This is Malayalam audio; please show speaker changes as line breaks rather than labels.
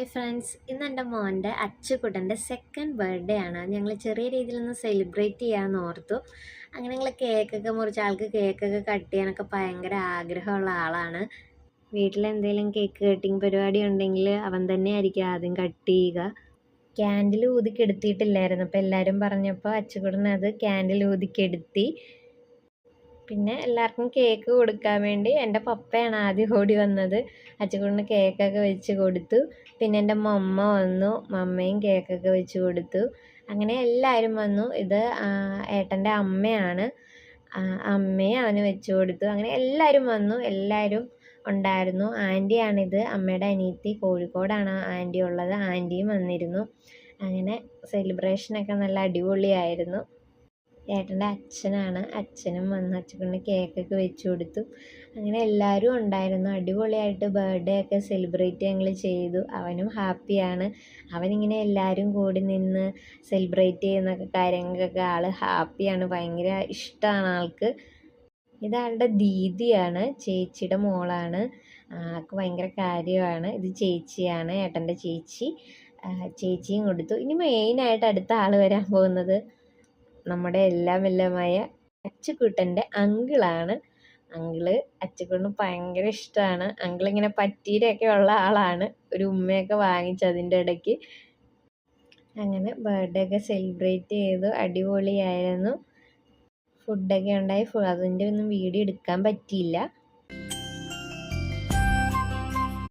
ഹായ് ഫ്രണ്ട്സ്, ഇന്ന് എൻ്റെ മോൻ്റെ അച്ചുകുട്ടൻ്റെ സെക്കൻഡ് ബർത്ത്ഡേ ആണ്. ഞങ്ങൾ ചെറിയ രീതിയിലൊന്ന് സെലിബ്രേറ്റ് ചെയ്യാമെന്ന് ഓർത്തു. അങ്ങനെ ഞങ്ങൾ കേക്കൊക്കെ മുറിച്ച് ആൾക്ക് കേക്കൊക്കെ കട്ട് ചെയ്യാനൊക്കെ ഭയങ്കര ആഗ്രഹമുള്ള ആളാണ്. വീട്ടിലെന്തെങ്കിലും കേക്ക് കട്ടിങ് പരിപാടി ഉണ്ടെങ്കിൽ അവൻ തന്നെ ആയിരിക്കും ആദ്യം കട്ട് ചെയ്യുക. ക്യാൻഡിൽ ഊതിക്കെടുത്തിയിട്ടില്ലായിരുന്നു, അപ്പോൾ എല്ലാവരും പറഞ്ഞപ്പോൾ അച്ചുകുട്ടൻ അത് ക്യാൻഡിൽ ഊതിക്കെടുത്തി. പിന്നെ എല്ലാവർക്കും കേക്ക് കൊടുക്കാൻ വേണ്ടി എൻ്റെ പപ്പയാണ് ആദ്യം ഓടി വന്നത്. അച്ചുകുട്ടന് കേക്കൊക്കെ വെച്ച് കൊടുത്തു. പിന്നെ എൻ്റെ മമ്മ വന്നു, മമ്മയും കേക്കൊക്കെ വെച്ച് കൊടുത്തു. അങ്ങനെ എല്ലാവരും വന്നു. ഇത് ഏട്ടൻ്റെ അമ്മയാണ്, അമ്മയും അവന് വെച്ച് കൊടുത്തു. അങ്ങനെ എല്ലാവരും വന്നു, എല്ലാവരും ഉണ്ടായിരുന്നു. ആൻറ്റിയാണിത്, അമ്മയുടെ അനിയത്തി. കോഴിക്കോടാണ് ആൻറ്റി ഉള്ളത്, ആൻറ്റിയും വന്നിരുന്നു. അങ്ങനെ സെലിബ്രേഷനൊക്കെ നല്ല അടിപൊളിയായിരുന്നു. ഏട്ടൻ്റെ അച്ഛനാണ്, അച്ഛനും വന്ന് അച്ചുകുട്ടന് കേക്കൊക്കെ വെച്ച് കൊടുത്തു. അങ്ങനെ എല്ലാവരും ഉണ്ടായിരുന്നു. അടിപൊളിയായിട്ട് ബർത്ത്ഡേ ഒക്കെ സെലിബ്രേറ്റ് ഞങ്ങൾ ചെയ്തു. അവനും ഹാപ്പിയാണ്. അവനിങ്ങനെ എല്ലാവരും കൂടി നിന്ന് സെലിബ്രേറ്റ് ചെയ്യുന്ന കാര്യങ്ങൾക്കൊക്കെ ആൾ ഹാപ്പിയാണ്, ഭയങ്കര ഇഷ്ടമാണ് ആൾക്ക്. ഇതാളുടെ ദീദിയാണ്, ചേച്ചിയുടെ മോളാണ്. ആൾക്ക് ഭയങ്കര കാര്യമാണ്. ഇത് ചേച്ചിയാണ്, ഏട്ടൻ്റെ ചേച്ചി. ചേച്ചിയും കൊടുത്തു. ഇനി മെയിനായിട്ട് അടുത്ത ആൾ വരാൻ പോകുന്നത് നമ്മുടെ എല്ലാം എല്ലാമായ അച്ചുകുട്ടൻ്റെ അങ്കിളാണ്. അങ്കിള് അച്ചുകുട്ടന് ഭയങ്കര ഇഷ്ടമാണ്. അങ്കിളിങ്ങനെ പറ്റീരൊക്കെ ഉള്ള ആളാണ്, ഒരു ഉമ്മയൊക്കെ വാങ്ങിച്ചു അതിൻ്റെ ഇടയ്ക്ക്. അങ്ങനെ ബർത്ത്ഡേ ഒക്കെ സെലിബ്രേറ്റ് ചെയ്തു, അടിപൊളിയായിരുന്നു. ഫുഡൊക്കെ ഉണ്ടായി. അതിൻ്റെ ഒന്നും വീഡിയോ എടുക്കാൻ പറ്റിയില്ല.